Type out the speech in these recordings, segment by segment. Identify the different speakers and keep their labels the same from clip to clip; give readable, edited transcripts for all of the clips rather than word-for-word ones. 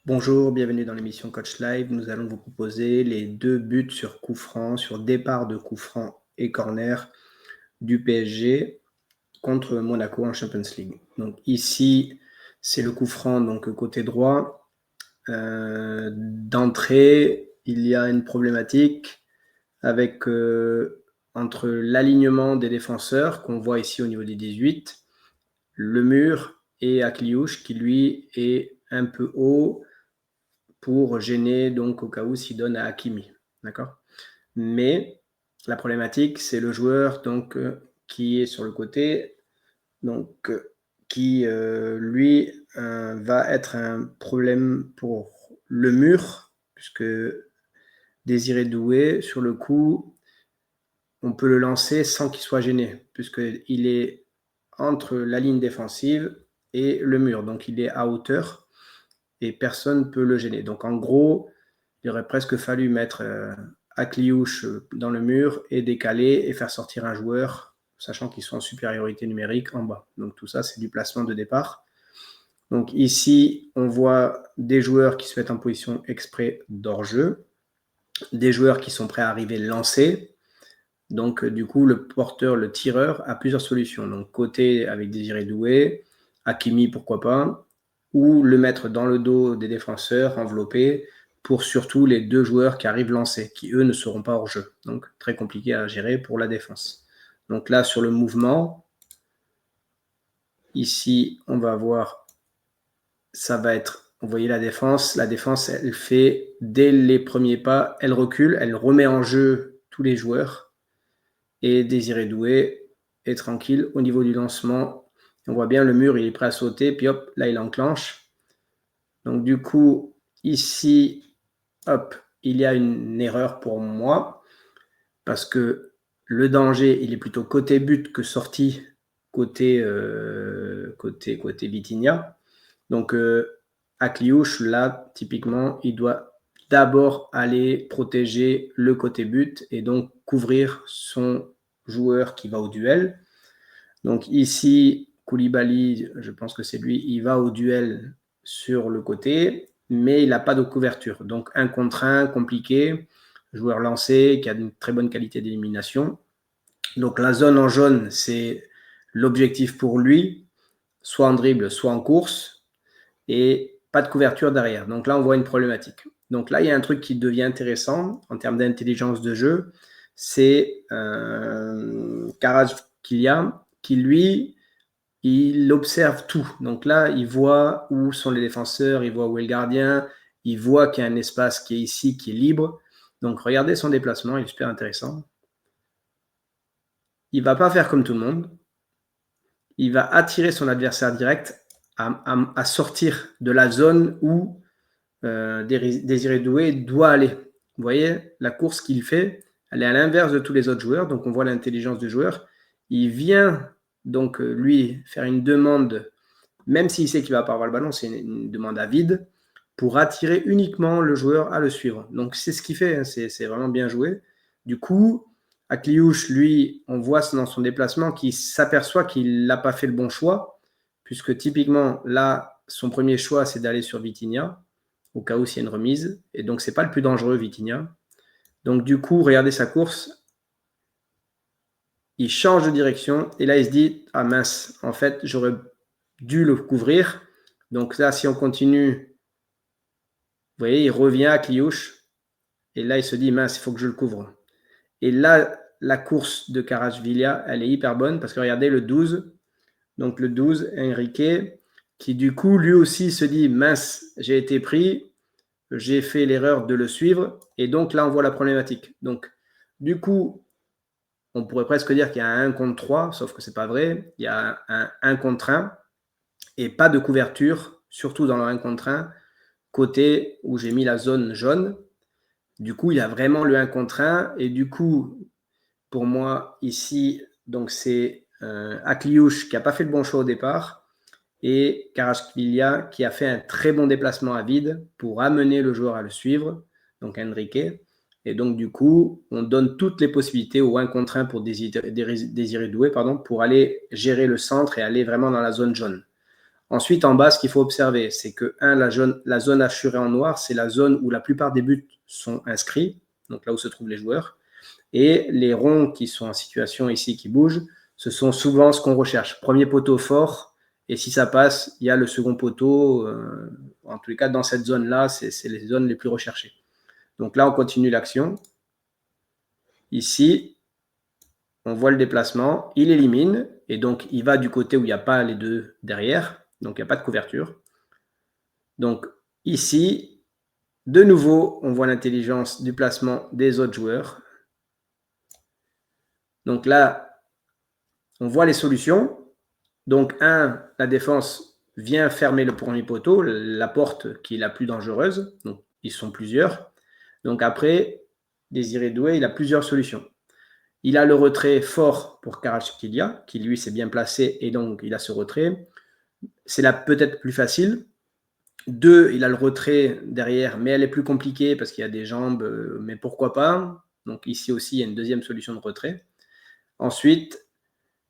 Speaker 1: Bonjour, bienvenue dans l'émission Coach Live. Nous allons vous proposer les 2 buts sur coup franc, sur départ de coup franc et corner du PSG contre Monaco en Champions League. Donc ici, c'est le coup franc donc côté droit. D'entrée, il y a une problématique avec entre l'alignement des défenseurs qu'on voit ici au niveau des 18, le mur et Akliouche qui lui est un peu haut pour gêner donc au cas où s'il donne à Hakimi, d'accord? Mais la problématique, c'est le joueur donc qui est sur le côté, donc qui lui va être un problème pour le mur, puisque Désiré Doué, sur le coup, on peut le lancer sans qu'il soit gêné, puisqu'il est entre la ligne défensive et le mur, donc il est à hauteur et personne ne peut le gêner. Donc en gros, il aurait presque fallu mettre Akliouche dans le mur et décaler et faire sortir un joueur, sachant qu'ils sont en supériorité numérique en bas. Donc tout ça, c'est du placement de départ. Donc ici, on voit des joueurs qui se mettent en position exprès d'hors-jeu, des joueurs qui sont prêts à arriver lancés. Donc du coup, le porteur, le tireur a plusieurs solutions. Donc côté avec Désiré Doué, Hakimi pourquoi pas, ou le mettre dans le dos des défenseurs enveloppés pour surtout les 2 joueurs qui arrivent lancés, qui eux ne seront pas hors jeu. Donc très compliqué à gérer pour la défense. Donc là sur le mouvement, ici on va voir, ça va être, vous voyez la défense elle fait dès les premiers pas, elle recule, elle remet en jeu tous les joueurs et Désiré Doué est tranquille au niveau du lancement. On voit bien le mur, il est prêt à sauter, puis hop, là il enclenche. Donc du coup, ici, hop, il y a une erreur pour moi, parce que le danger, il est plutôt côté but que sortie côté Vitinha. Donc Akliouche, là, typiquement, il doit d'abord aller protéger le côté but et donc couvrir son joueur qui va au duel. Donc ici, Koulibaly, je pense que c'est lui, il va au duel sur le côté, mais il n'a pas de couverture. Donc un contre un, compliqué, joueur lancé, qui a une très bonne qualité d'élimination. Donc la zone en jaune, c'est l'objectif pour lui, soit en dribble, soit en course, et pas de couverture derrière. Donc là, on voit une problématique. Donc là, il y a un truc qui devient intéressant en termes d'intelligence de jeu, c'est Kvaratskhelia qui, lui, il observe tout. Donc là, il voit où sont les défenseurs, il voit où est le gardien, il voit qu'il y a un espace qui est ici, qui est libre. Donc regardez son déplacement, il est super intéressant. Il ne va pas faire comme tout le monde. Il va attirer son adversaire direct à sortir de la zone où Désiré Doué doit aller. Vous voyez, la course qu'il fait, elle est à l'inverse de tous les autres joueurs. Donc on voit l'intelligence du joueur. Il vient donc lui faire une demande, même s'il sait qu'il va pas avoir le ballon, c'est une demande à vide, pour attirer uniquement le joueur à le suivre. Donc c'est ce qu'il fait, hein, c'est vraiment bien joué. Du coup, Akliouche, lui, on voit dans son déplacement qu'il s'aperçoit qu'il n'a pas fait le bon choix, puisque typiquement, là, son premier choix, c'est d'aller sur Vitinha, au cas où s'il y a une remise. Et donc, c'est pas le plus dangereux, Vitinha. Donc, du coup, regardez sa course. Il change de direction. Et là, il se dit, ah mince, en fait, j'aurais dû le couvrir. Donc là, si on continue, vous voyez, il revient à Kliouche. Et là, il se dit, mince, il faut que je le couvre. Et là, la course de Kvaratskhelia, elle est hyper bonne parce que regardez le 12. Donc le 12, Enrique, qui du coup, lui aussi se dit, mince, j'ai été pris, j'ai fait l'erreur de le suivre. Et donc là, on voit la problématique. Donc, du coup, on pourrait presque dire qu'il y a un 1 contre 3, sauf que ce n'est pas vrai. Il y a un 1 contre 1 et pas de couverture, surtout dans le 1 contre 1, côté où j'ai mis la zone jaune. Du coup, il y a vraiment le 1 contre 1. Et du coup, pour moi, ici, donc c'est Akliouche qui n'a pas fait le bon choix au départ et Kvaratskhelia qui a fait un très bon déplacement à vide pour amener le joueur à le suivre, donc Enrique. Et donc, du coup, on donne toutes les possibilités au 1 contre 1 pour Désiré Doué, pour aller gérer le centre et aller vraiment dans la zone jaune. Ensuite, en bas, ce qu'il faut observer, c'est que, la zone hachurée en noir, c'est la zone où la plupart des buts sont inscrits, donc là où se trouvent les joueurs. Et les ronds qui sont en situation ici, qui bougent, ce sont souvent ce qu'on recherche. Premier poteau fort, et si ça passe, il y a le second poteau. En tous les cas, dans cette zone-là, c'est les zones les plus recherchées. Donc là, on continue l'action. Ici, on voit le déplacement, il élimine, et donc il va du côté où il n'y a pas les deux derrière, donc il n'y a pas de couverture. Donc ici, de nouveau, on voit l'intelligence du placement des autres joueurs. Donc là, on voit les solutions. Donc la défense vient fermer le premier poteau, la porte qui est la plus dangereuse. Donc ils sont plusieurs. Donc après, Désiré Doué, il a plusieurs solutions. Il a le retrait fort pour Kvaratskhelia, qui lui s'est bien placé et donc il a ce retrait. C'est là peut-être plus facile. 2, il a le retrait derrière, mais elle est plus compliquée parce qu'il y a des jambes, mais pourquoi pas. Donc ici aussi, il y a une deuxième solution de retrait. Ensuite,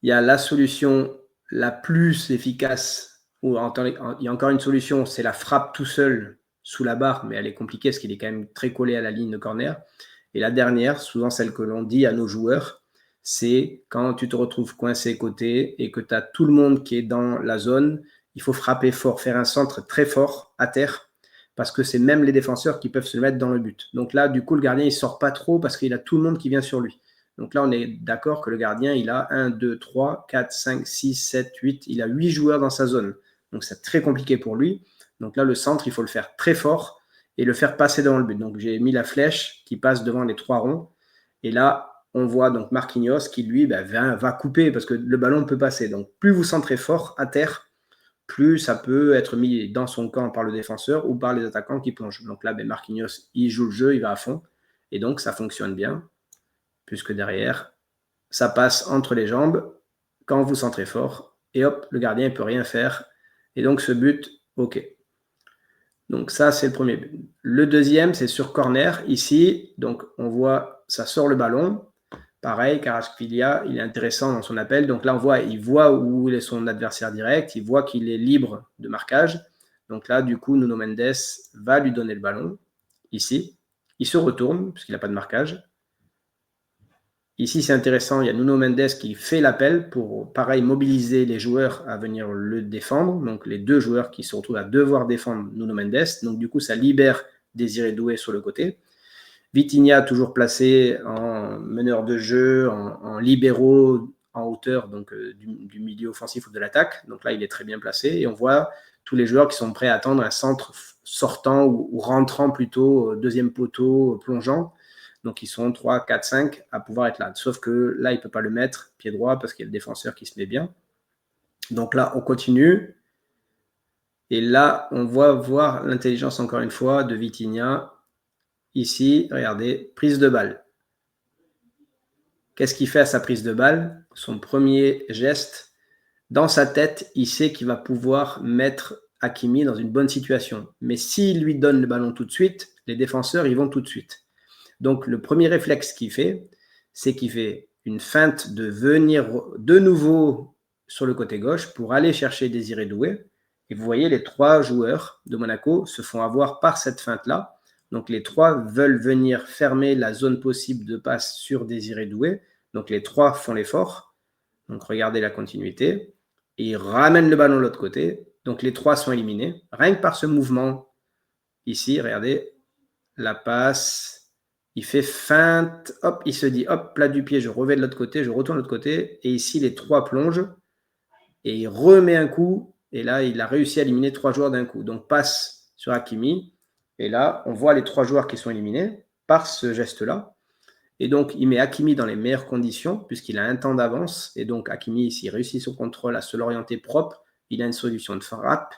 Speaker 1: il y a la solution la plus efficace, ou il y a encore une solution, c'est la frappe tout seul sous la barre, mais elle est compliquée parce qu'il est quand même très collé à la ligne de corner. Et la dernière, souvent celle que l'on dit à nos joueurs, c'est quand tu te retrouves coincé côté et que tu as tout le monde qui est dans la zone, il faut frapper fort, faire un centre très fort à terre, parce que c'est même les défenseurs qui peuvent se mettre dans le but. Donc là, du coup, le gardien, il ne sort pas trop parce qu'il a tout le monde qui vient sur lui. Donc là, on est d'accord que le gardien, il a 1, 2, 3, 4, 5, 6, 7, 8. Il a 8 joueurs dans sa zone. Donc c'est très compliqué pour lui. Donc là, le centre, il faut le faire très fort et le faire passer devant le but. Donc j'ai mis la flèche qui passe devant les 3 ronds. Et là, on voit donc Marquinhos qui, lui, va couper parce que le ballon peut passer. Donc plus vous centrez fort à terre, plus ça peut être mis dans son camp par le défenseur ou par les attaquants qui plongent. Donc là, Marquinhos, il joue le jeu, il va à fond. Et donc, ça fonctionne bien, puisque derrière, ça passe entre les jambes quand vous centrez fort. Et hop, le gardien ne peut rien faire. Et donc, ce but, OK. Donc ça, c'est le premier but. Le deuxième, c'est sur corner, ici. Donc, on voit, ça sort le ballon. Pareil, Kvaratskhelia, il est intéressant dans son appel. Donc là, il voit où est son adversaire direct. Il voit qu'il est libre de marquage. Donc là, du coup, Nuno Mendes va lui donner le ballon, ici. Il se retourne, puisqu'il n'a pas de marquage. Ici, c'est intéressant, il y a Nuno Mendes qui fait l'appel pour, pareil, mobiliser les joueurs à venir le défendre. Donc, les deux joueurs qui se retrouvent à devoir défendre Nuno Mendes. Donc, du coup, ça libère Désiré Doué sur le côté. Vitinha, toujours placé en meneur de jeu, en libéraux, en hauteur donc du milieu offensif ou de l'attaque. Donc là, il est très bien placé. Et on voit tous les joueurs qui sont prêts à attendre un centre sortant ou rentrant plutôt, deuxième poteau, plongeant. Donc, ils sont 3, 4, 5 à pouvoir être là. Sauf que là, il ne peut pas le mettre pied droit parce qu'il y a le défenseur qui se met bien. Donc là, on continue. Et là, on voit voir l'intelligence, encore une fois, de Vitinha. Ici, regardez, prise de balle. Qu'est-ce qu'il fait à sa prise de balle? Son premier geste, dans sa tête, il sait qu'il va pouvoir mettre Hakimi dans une bonne situation. Mais s'il lui donne le ballon tout de suite, les défenseurs, ils vont tout de suite. Donc, le premier réflexe qu'il fait, c'est qu'il fait une feinte de venir de nouveau sur le côté gauche pour aller chercher Désiré Doué. Et vous voyez, les 3 joueurs de Monaco se font avoir par cette feinte-là. Donc, les 3 veulent venir fermer la zone possible de passe sur Désiré Doué. Donc, les 3 font l'effort. Donc, regardez la continuité. Et ils ramènent le ballon de l'autre côté. Donc, les 3 sont éliminés. Rien que par ce mouvement, ici, regardez, la passe. Il fait feinte, hop, il se dit, hop, plat du pied, je reviens de l'autre côté, je retourne de l'autre côté. Et ici, les 3 plongent. Et il remet un coup. Et là, il a réussi à éliminer 3 joueurs d'un coup. Donc, passe sur Hakimi. Et là, on voit les 3 joueurs qui sont éliminés par ce geste-là. Et donc, il met Hakimi dans les meilleures conditions, puisqu'il a un temps d'avance. Et donc, Hakimi, s'il réussit son contrôle à se l'orienter propre, il a une solution de frappe.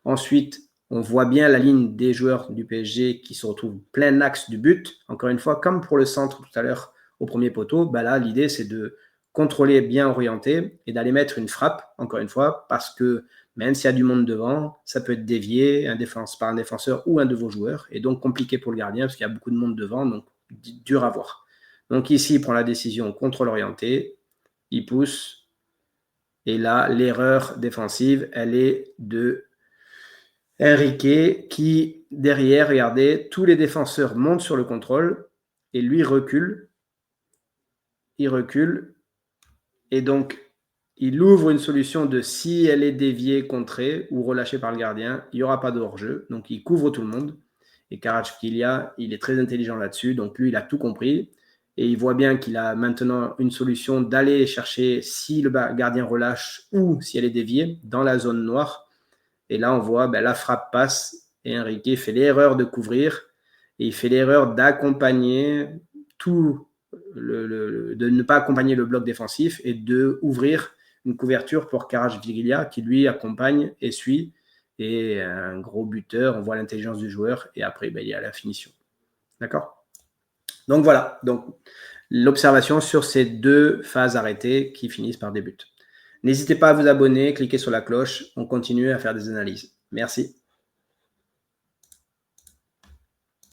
Speaker 1: Ensuite, on voit bien la ligne des joueurs du PSG qui se retrouvent plein axe du but. Encore une fois, comme pour le centre tout à l'heure au premier poteau, là, l'idée, c'est de contrôler bien orienté et d'aller mettre une frappe, encore une fois, parce que même s'il y a du monde devant, ça peut être dévié par un défenseur ou un de vos joueurs, et donc compliqué pour le gardien, parce qu'il y a beaucoup de monde devant, donc dur à voir. Donc ici, il prend la décision contrôle orienté, il pousse, Et là, l'erreur défensive, elle est de Henrique qui, derrière, regardez, tous les défenseurs montent sur le contrôle et lui recule. Il recule. Et donc, il ouvre une solution de si elle est déviée, contrée ou relâchée par le gardien, il n'y aura pas de hors-jeu. Donc, il couvre tout le monde. Et Kvaratskhelia, il est très intelligent là-dessus. Donc, lui, il a tout compris. Et il voit bien qu'il a maintenant une solution d'aller chercher si le gardien relâche ou si elle est déviée dans la zone noire. Et là, on voit la frappe passe et Henrique fait l'erreur de couvrir et il fait l'erreur d'accompagner de ne pas accompagner le bloc défensif et de ouvrir une couverture pour Kvaratskhelia qui lui accompagne et suit. Et un gros buteur, on voit l'intelligence du joueur et après, il y a la finition. D'accord ? Donc voilà, donc l'observation sur ces deux phases arrêtées qui finissent par des buts. N'hésitez pas à vous abonner, cliquez sur la cloche, on continue à faire des analyses. Merci.